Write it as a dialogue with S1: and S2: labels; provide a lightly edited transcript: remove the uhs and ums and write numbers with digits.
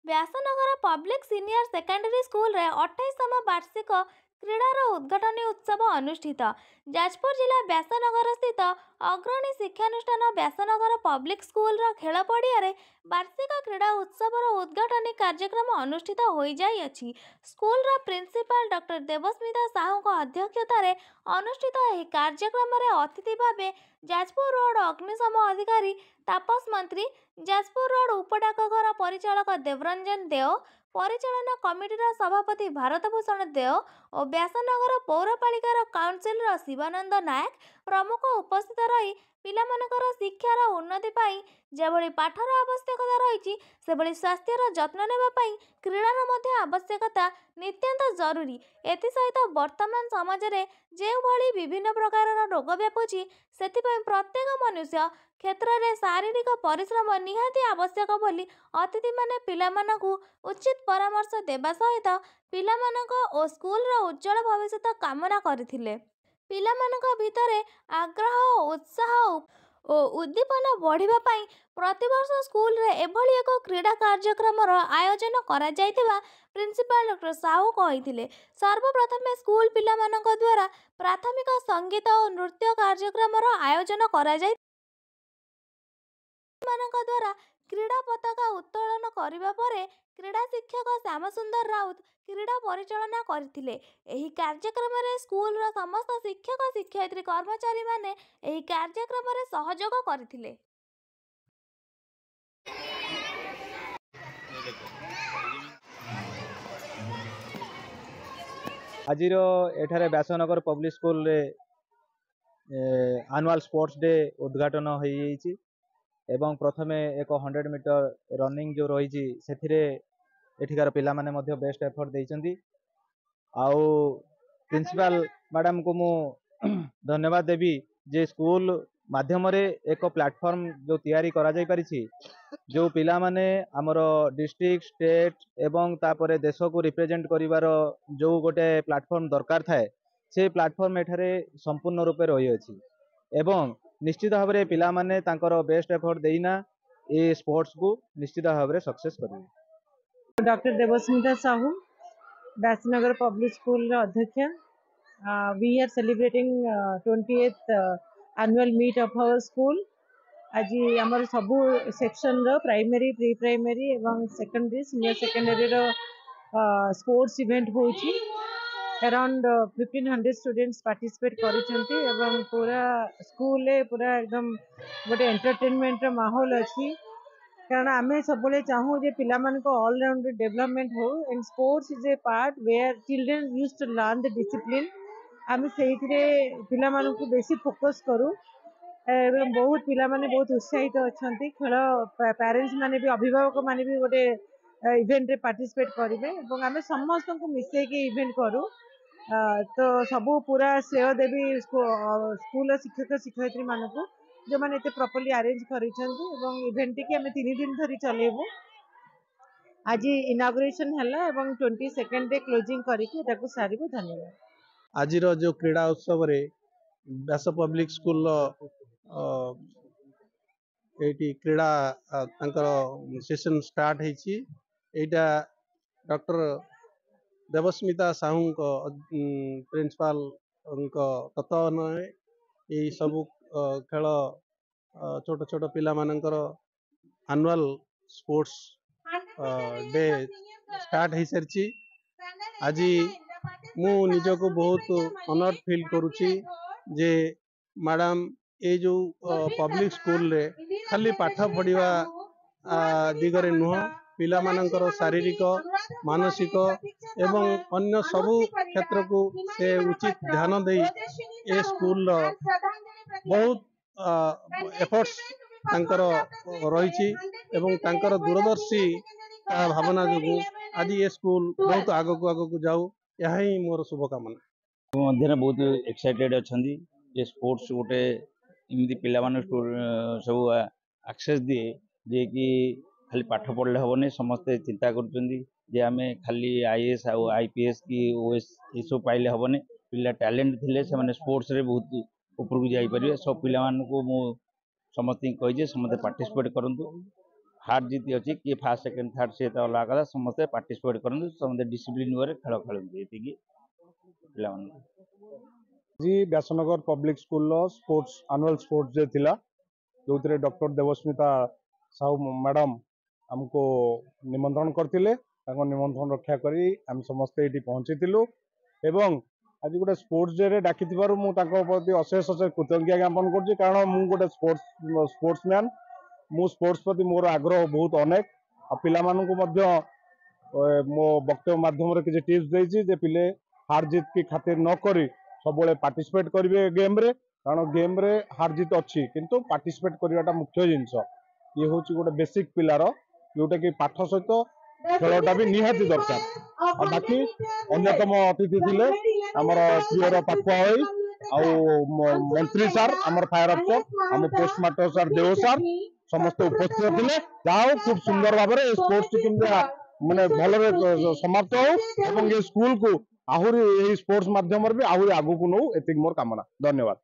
S1: Vyasnagar public senior secondary school रे 28तम वार्षिक क्रीडार उद्घाटनी उत्सव अनुष्ठित। जाजपुर जिला व्यासनगर स्थित अग्रणी शिक्षानुष्ठान व्यासनगर पब्लिक स्कूल खेल पड़िया वार्षिक क्रीड़ा उत्सव उद्घाटनी कार्यक्रम अनुष्ठित हो जाइए। School principal doctor Debasmita Sahu अध्यक्षता अनुष्ठित यह कार्यक्रम अतिथि भाव जाजपुर रोड अग्निशम अधिकारी तापस मंत्री, जाजपुर रोड उपडाकघर परिचालक देवरंजन देव, परिचालना कमिटीर सभापति भारत भूषण देव और व्यासनगर पौरपालिकार काउंसिलर शिवानंद नायक प्रमुख उपस्थित रही पिलामानकर शिक्षार उन्नति पाई जेभଳି पाठर आवश्यकता रही सेभଳି स्वास्थ्यर जत्न नेबा पाई क्रीडार मध्य आवश्यकता नित्यंत जरूरी। एथिसहित वर्तमान समाज रे जेभଳି विभिन्न प्रकार रोग व्यापुची सेथिपाई प्रत्येक मनुष्य क्षेत्र में शारीरिक परिश्रम निहाती आवश्यक बोली अतिथि माने पिलामानकु उचित परामर्श देबा सहित पिलामानक ओ स्कूल उज्जवल भविष्य कामना करथिले। पिलामानक भितरे आग्रह उत्साह और उद्दीपना बढ़िबा पाई प्रतिवर्ष स्कूल रे एभली एक क्रीड़ा कार्यक्रम आयोजन करा जायतिबा प्रिंसिपाल डॉक्टर साहू कहिथिले। सर्वप्रथम स्कूल पिलामानक द्वारा प्राथमिक संगीत और नृत्य कार्यक्रम आयोजन करा जाय मानक द्वारा क्रीड़ा पताका उत्तोलन करने पर क्रीड़ा शिक्षक श्याम सुंदर राउत क्रीड़ा परिचालना करथिले। एही कार्यक्रम रे स्कूल रो समस्त शिक्षक शिक्षयित्री कर्मचारी माने एही कार्यक्रम रे सहयोग करथिले।
S2: आजिर एठारे व्यासनगर पब्लिक स्कूल रे एनुअल स्पोर्ट्स डे उद्घाटन हो एवं प्रथमे एक 100 मीटर रनिंग जो रही एठिकार पिला माने मध्य बेस्ट एफर्ट देइचंदी। आउ प्रिंसिपल मैडम को मु धन्यवाद देवी जे स्कूल माध्यम रे एक प्लेटफॉर्म जो तैयारी करा जाय परिछि जो पिला माने हमर डिस्ट्रिक्ट स्टेट एवं तापरे देश को रिप्रेजेंट करिवार जो गोटे प्लेटफॉर्म दरकार थाए से प्लेटफॉर्म एठारे संपूर्ण रूपे रही अछि एवं निश्चित भाव में पिला माने तांकर बेस्ट एफर्ट देइना ए स्पोर्ट्स को निश्चित भाव में सक्सेस करिवे।
S3: Doctor Debasmita Sahu Vyasanagar public school अध्यक्ष। We are celebrating 28th annual meet of our school. आज आमर सबू सेक्शन रो प्राइमरी प्री प्राइमरी एवं सेकेंडरी सीनियर सेकेंडरी रो स्पोर्ट्स इवेंट होउची। अराउंड 1500 स्टूडेंट्स पार्टिसिपेट करिसेंती एवं पूरा स्कूल पूरा एकदम गोटे एंटरटेनमेंट रो माहौल अछि कारण आमे सबले चाहू जे पिला मन को ऑल राउंड डेवलपमेंट हो and sports is a part where children used to learn the discipline. आमे सेहितरे पिला मन को बेसी फोकस करू एवं बहुत पिला माने बहुत उत्साहित अछंती। खेल पेरेंट्स माने भी अभिभावक माने भी गोटे इवेंट रे पार्टिसिपेट करिवे एवं आमे समस्त को मिसे के इवेंट करू। तो सबू पूरा श्रेय देवी स्कूल शिक्षक शिक्षयित्री मान को जो मैंने प्रॉपर्ली अरेंज करिसेंती एवं इवेंट की आमे 3 दिन धरी चलेबू। आज इनागुरेशन हला एवं 22nd डे क्लोजिंग करके ताको सारिबो। धन्यवाद।
S4: आज जो क्रीड़ा उत्सव रे व्यास पब्लिक स्कूल एटी क्रीड़ा सेशन स्टार्ट होइछि। एटा डॉक्टर देवस्मिता साहू प्रिंसिपाल तत्वावधान यही सब खेल छोट छोट पिला मानकर एनुअल स्पोर्ट्स डे स्टार्ट हो सारी। आज मु निजको बहुत ऑनर्ड फील करुच्ची जे मैडम ये जो पब्लिक स्कूल रे खाली पाठ पढ़ा दिगरे नुह पिला मानकर शारीरिक मानसिक एवं अन्य सबू क्षेत्र को से उचित ध्यान दे ए स्कूल बहुत एफर्ट्स तांकर रही एवं तांकर दूरदर्शी भावना जो आज ये स्कूल बहुत आग को जाऊ यह ही मोर शुभकामना।
S5: मध्य बहुत एक्साइटेड अच्छा ये स्पोर्ट्स गोटे इमती पिला सब एक्सेस दिए जे कि खाली पाठ पढ़ले हेनी समस्ते चिंता कर आम खाली आईएएस आउ आईपीएस कि ओएस ये सब पाइले हेनी पिला टैलेंट थिले से माने स्पोर्ट्स रे बहुत ऊपर को जाई परिबे। सब पिला को मु समस्त कही समस्त पार्टिसिपेट करंतु हार जीत अच्छी किए फास्ट सेकेंड थर्ड से अलग कथा समस्ते पार्टिसिपेट करते समस्त डिसिप्लिन वे खेल खेलती ये
S4: जी Vyasanagar public school sports annual sports day थिला जो डॉक्टर देवस्मिता साहू मैडम हमको निमंत्रण करते निमंत्रण रक्षा करी हम समस्ते ये पहुँची एवं आज गोटे स्पोर्ट्स डे डाकी प्रति अशेष अशेष कृतज्ञता ज्ञापन कर कारण मु गोटे स्पोर्ट्समैन मु स्पोर्ट्स प्रति मोर आग्रह बहुत अनेक आ पिला मानकु मध्य मो वक्तव्य माध्यम किसी टिप्स देछि जे पिले हार जीत की खातिर न करी सब पार्टिसिपेट करेंगे गेम रे कारण गेम रे हार जीत अच्छी किंतु पार्टिसिपेट करवाटा मुख्य जिनस ये हूँ गोटे बेसिक पिलार जोटा कि पाठ सहित खेलटा भी निहाती दरकार और बाकी अन्यतम अतिथि थे आमर प्रियर पाखुआ मंत्री सार आमर फायर अफसर आम पोस्टमास्टर सार देव सार समस्त उपस्थित थे जहाँ खूब सुंदर भाव में स्पोर्ट्स टीम माने भल समाप्त हो ये स्कूल को आहरी स्पोर्ट्स माध्यम भी आहरी आगू को नौ एतिक मोर कामना धन्यवाद।